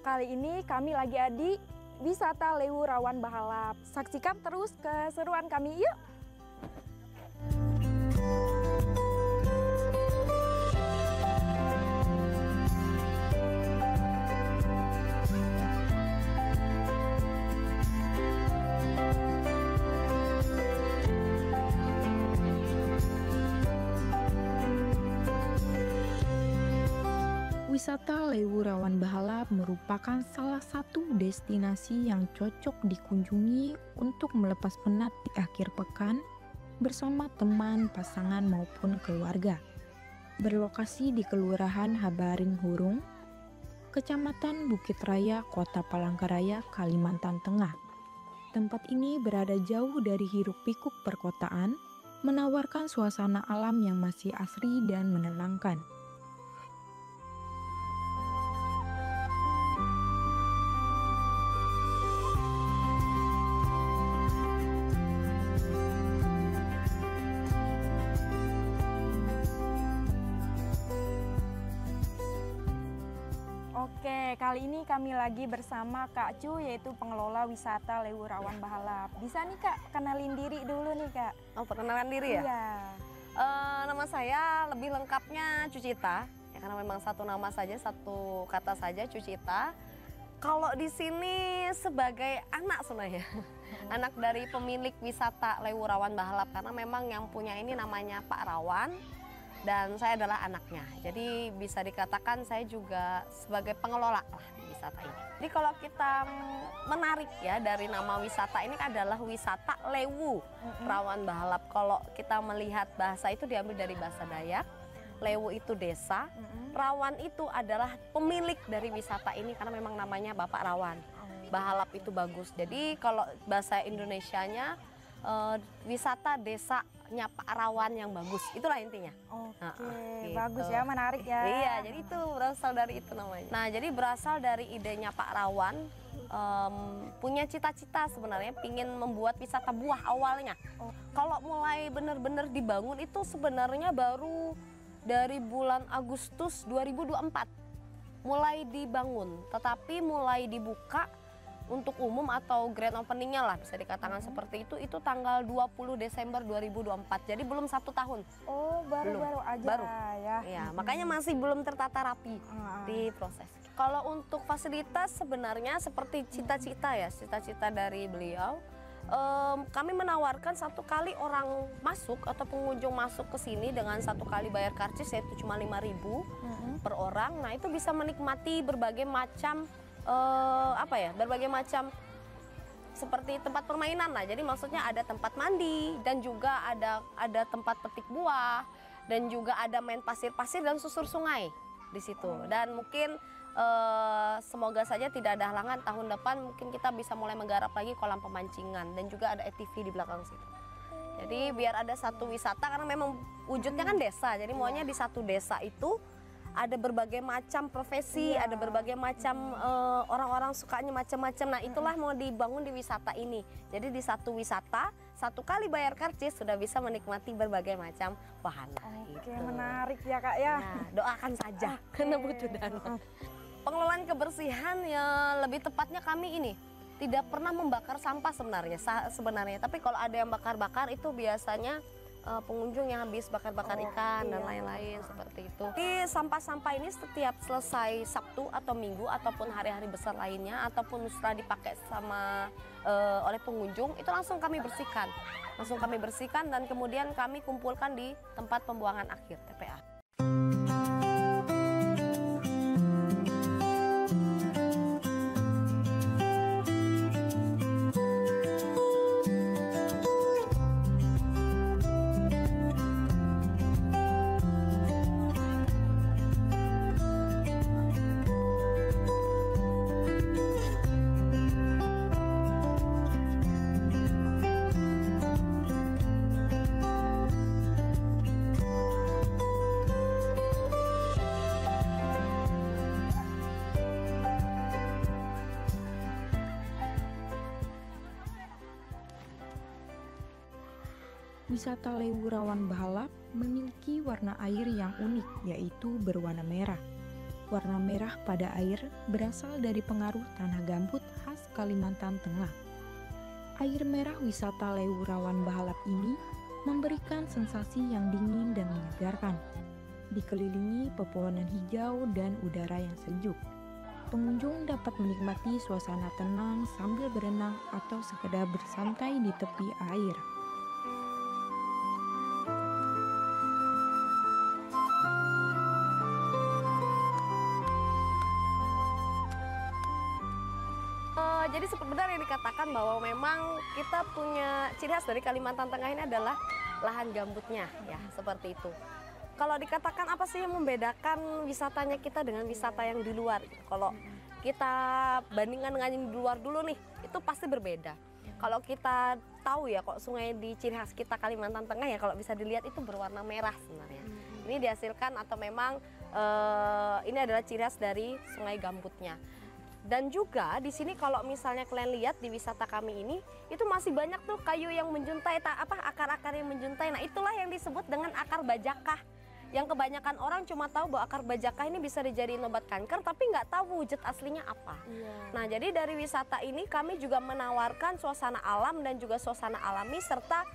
Kali ini kami lagi di wisata Lewu Rawan Bahalap. Saksikan terus keseruan kami, yuk! Wisata Lewu Rawan Bahalap merupakan salah satu destinasi yang cocok dikunjungi untuk melepas penat di akhir pekan bersama teman, pasangan maupun keluarga. Berlokasi di Kelurahan Habaring Hurung, Kecamatan Bukit Raya, Kota Palangkaraya, Kalimantan Tengah. Tempat ini berada jauh dari hiruk-pikuk perkotaan, menawarkan suasana alam yang masih asri dan menenangkan. Oke, kali ini kami lagi bersama Kak Cu, yaitu pengelola wisata Lewu Rawan Bahalap. Bisa nih Kak, kenalin diri dulu nih Kak. Oh, perkenalan diri ya? Iya. Nama saya lebih lengkapnya Cucita, ya karena memang satu nama saja, satu kata saja, Cucita. Kalau di sini sebagai anak sebenarnya, anak dari pemilik wisata Lewu Rawan Bahalap, karena memang yang punya ini namanya Pak Rawan. Dan saya adalah anaknya, jadi bisa dikatakan saya juga sebagai pengelola lah di wisata ini. Jadi kalau kita menarik ya dari nama wisata ini adalah wisata Lewu Rawan Bahalap. Kalau kita melihat bahasa itu diambil dari bahasa Dayak, Lewu itu desa, Rawan itu adalah pemilik dari wisata ini karena memang namanya Bapak Rawan. Bahalap itu bagus, jadi kalau bahasa Indonesianya wisata desanya Pak Rawan yang bagus, itulah intinya. Oke, gitu. bagus ya, menarik ya. Iya, jadi itu berasal dari itu namanya. Nah, jadi berasal dari idenya Pak Rawan, punya cita-cita sebenarnya pingin membuat wisata buah awalnya. Kalau mulai benar-benar dibangun itu sebenarnya baru dari bulan Agustus 2024 mulai dibangun, tetapi mulai dibuka untuk umum atau grand openingnya lah bisa dikatakan seperti itu tanggal 20 Desember 2024, jadi belum 1 tahun. Oh, baru-baru aja baru. ya. Ya, makanya masih belum tertata rapi di proses. Kalau untuk fasilitas sebenarnya seperti cita-cita dari beliau, kami menawarkan 1 kali orang masuk atau pengunjung masuk ke sini dengan 1 kali bayar karcis, yaitu cuma 5.000 per orang. Nah, itu bisa menikmati berbagai macam berbagai macam seperti tempat permainan lah. Jadi maksudnya ada tempat mandi dan juga ada tempat petik buah dan juga ada main pasir-pasir dan susur sungai di situ. Dan mungkin semoga saja tidak ada halangan, tahun depan mungkin kita bisa mulai menggarap lagi kolam pemancingan dan juga ada ATV di belakang situ. Jadi biar ada satu wisata, karena memang wujudnya kan desa. Jadi maunya di satu desa itu ada berbagai macam profesi, ada berbagai macam orang-orang sukanya macam-macam. Nah, itulah mau dibangun di wisata ini. Jadi di satu wisata, 1 kali bayar karcis sudah bisa menikmati berbagai macam wahana. Oke, menarik ya Kak ya. Nah, doakan saja karena butuh dana. Pengelolaan kebersihan ya lebih tepatnya kami ini tidak pernah membakar sampah sebenarnya. Tapi kalau ada yang bakar-bakar itu biasanya pengunjung yang habis bakar-bakar ikan dan lain-lain seperti itu. Di sampah-sampah ini setiap selesai Sabtu atau Minggu ataupun hari-hari besar lainnya ataupun setelah dipakai oleh pengunjung itu langsung kami bersihkan dan kemudian kami kumpulkan di tempat pembuangan akhir TPA. Wisata Lewu Rawan Bahalap memiliki warna air yang unik, yaitu berwarna merah. Warna merah pada air berasal dari pengaruh tanah gambut khas Kalimantan Tengah. Air merah wisata Leuwurawan Bahalap ini memberikan sensasi yang dingin dan menyegarkan, dikelilingi pepohonan hijau dan udara yang sejuk. Pengunjung dapat menikmati suasana tenang sambil berenang atau sekedar bersantai di tepi air. Jadi seperti benar yang dikatakan bahwa memang kita punya ciri khas dari Kalimantan Tengah ini adalah lahan gambutnya, ya seperti itu. Kalau dikatakan apa sih yang membedakan wisatanya kita dengan wisata yang di luar? Kalau kita bandingkan dengan yang di luar dulu nih, itu pasti berbeda. Kalau kita tahu ya, kok sungai di ciri khas kita Kalimantan Tengah ya kalau bisa dilihat itu berwarna merah sebenarnya. Ini dihasilkan atau memang ini adalah ciri khas dari sungai gambutnya. Dan juga di sini kalau misalnya kalian lihat di wisata kami ini, itu masih banyak tuh kayu yang menjuntai, akar-akar yang menjuntai. Nah itulah yang disebut dengan akar bajakah. Yang kebanyakan orang cuma tahu bahwa akar bajakah ini bisa dijadiin obat kanker, tapi nggak tahu wujud aslinya apa. Nah jadi dari wisata ini kami juga menawarkan suasana alam dan juga suasana alami serta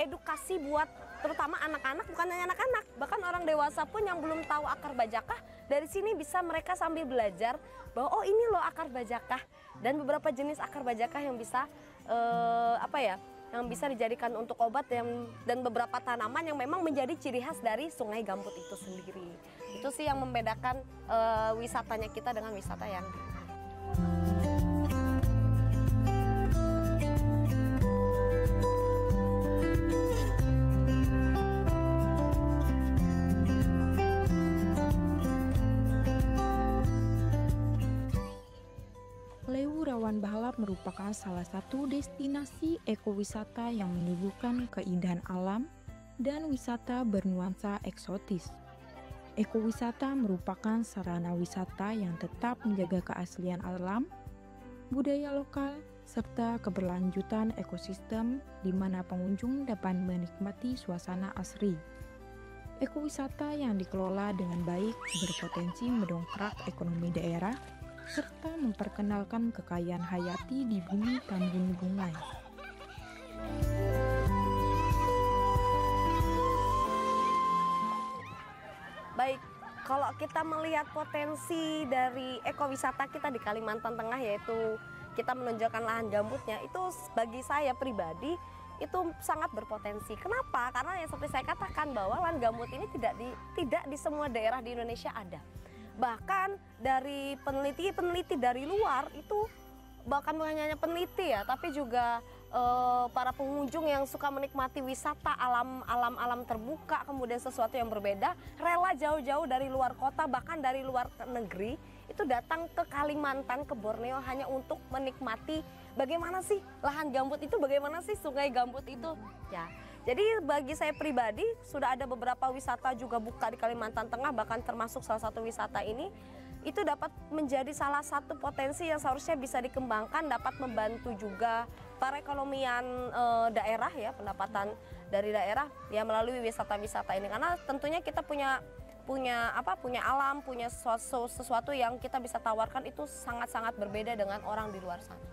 edukasi buat terutama anak-anak, bukan hanya anak-anak, bahkan orang dewasa pun yang belum tahu akar bajakah, dari sini bisa mereka sambil belajar bahwa oh ini loh akar bajakah dan beberapa jenis akar bajakah yang bisa yang bisa dijadikan untuk obat dan beberapa tanaman yang memang menjadi ciri khas dari Sungai Gambut itu sendiri. Itu sih yang membedakan wisatanya kita dengan wisata yang di luar. Leuwurawan Bahalap merupakan salah satu destinasi ekowisata yang menyuguhkan keindahan alam dan wisata bernuansa eksotis. Ekowisata merupakan sarana wisata yang tetap menjaga keaslian alam, budaya lokal, serta keberlanjutan ekosistem di mana pengunjung dapat menikmati suasana asri. Ekowisata yang dikelola dengan baik berpotensi mendongkrak ekonomi daerah serta memperkenalkan kekayaan hayati di bumi Tambun Bungai. Baik, kalau kita melihat potensi dari ekowisata kita di Kalimantan Tengah, yaitu kita menonjolkan lahan gambutnya, itu bagi saya pribadi itu sangat berpotensi. Kenapa? Karena yang seperti saya katakan bahwa lahan gambut ini tidak di semua daerah di Indonesia ada. Bahkan dari peneliti dari luar itu, bahkan bukan hanya peneliti ya, tapi juga para pengunjung yang suka menikmati wisata alam terbuka, kemudian sesuatu yang berbeda, rela jauh-jauh dari luar kota, bahkan dari luar negeri, itu datang ke Kalimantan, ke Borneo hanya untuk menikmati bagaimana sih lahan gambut itu, bagaimana sih sungai gambut itu, ya. Jadi bagi saya pribadi sudah ada beberapa wisata juga buka di Kalimantan Tengah, bahkan termasuk salah satu wisata ini, itu dapat menjadi salah satu potensi yang seharusnya bisa dikembangkan, dapat membantu juga perekonomian daerah ya, pendapatan dari daerah ya melalui wisata-wisata ini. Karena tentunya kita punya alam, punya sesuatu yang kita bisa tawarkan itu sangat-sangat berbeda dengan orang di luar sana.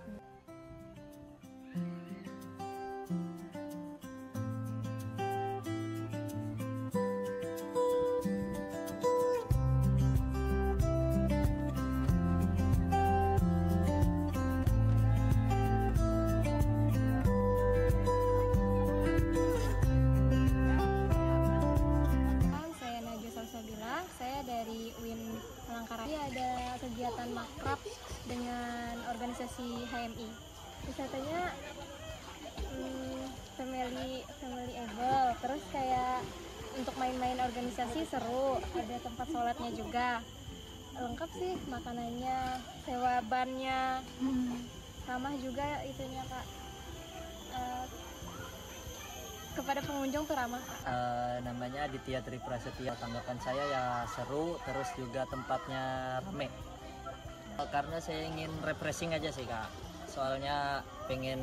Kegiatan makrab dengan organisasi HMI. Wisatanya family-able, terus kayak untuk main-main organisasi seru, ada tempat sholatnya juga. Lengkap sih makanannya, sewa bannya, ramah juga itunya Kak. Kepada pengunjung tuh ramah. Namanya Aditya Triprasetya. Tanggapan saya ya seru, terus juga tempatnya rame. Karena saya ingin refreshing aja sih Kak. Soalnya pengen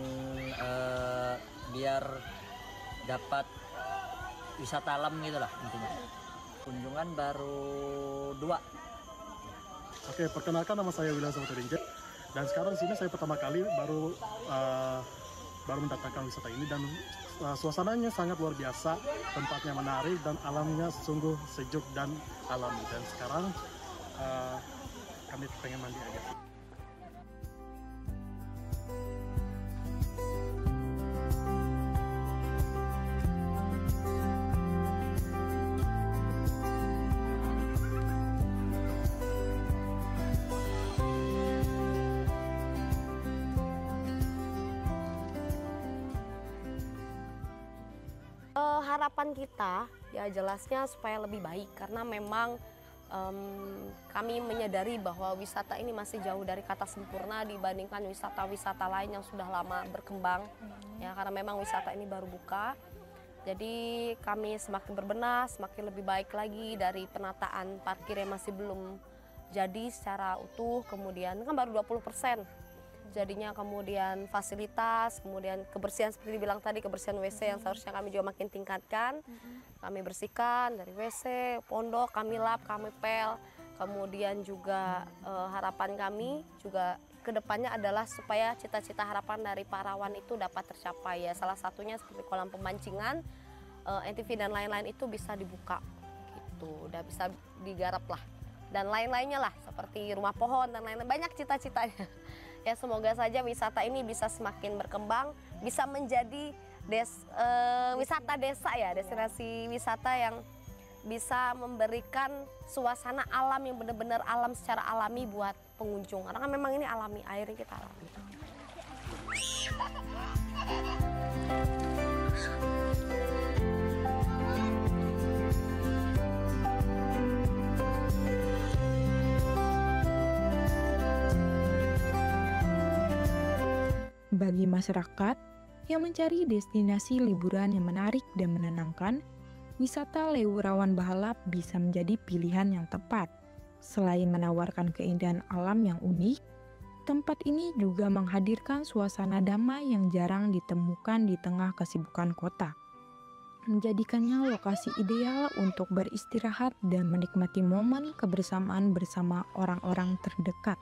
biar dapat wisata alam gitu lah intinya. Kunjungan baru 2 Oke, perkenalkan nama saya William Samuteringge dan sekarang di sini saya pertama kali baru mendatangkan wisata ini dan suasananya sangat luar biasa, tempatnya menarik dan alamnya sungguh sejuk dan alami. Dan sekarang kami pengen mandi aja. Harapan kita ya jelasnya supaya lebih baik karena memang kami menyadari bahwa wisata ini masih jauh dari kata sempurna dibandingkan wisata-wisata lain yang sudah lama berkembang ya karena memang wisata ini baru buka. Jadi kami semakin berbenah, semakin lebih baik lagi dari penataan parkir yang masih belum jadi secara utuh, kemudian kan baru 20%. Jadinya kemudian fasilitas, kemudian kebersihan seperti dibilang tadi, kebersihan WC yang seharusnya kami juga makin tingkatkan. Kami bersihkan dari WC, pondok, kami lap, kami pel. Kemudian juga harapan kami juga kedepannya adalah supaya cita-cita harapan dari Parawan itu dapat tercapai ya. Salah satunya seperti kolam pemancingan, NTV dan lain-lain itu bisa dibuka gitu, udah bisa digarap lah. Dan lain-lainnya lah seperti rumah pohon dan lain-lain, banyak cita-citanya. Ya semoga saja wisata ini bisa semakin berkembang, bisa menjadi wisata desa ya, destinasi wisata yang bisa memberikan suasana alam yang benar-benar alam secara alami buat pengunjung. Karena kan memang ini alami, airnya kita alami. Bagi masyarakat yang mencari destinasi liburan yang menarik dan menenangkan, wisata Leuwerawan Bahalap bisa menjadi pilihan yang tepat. Selain menawarkan keindahan alam yang unik, tempat ini juga menghadirkan suasana damai yang jarang ditemukan di tengah kesibukan kota, menjadikannya lokasi ideal untuk beristirahat dan menikmati momen kebersamaan bersama orang-orang terdekat.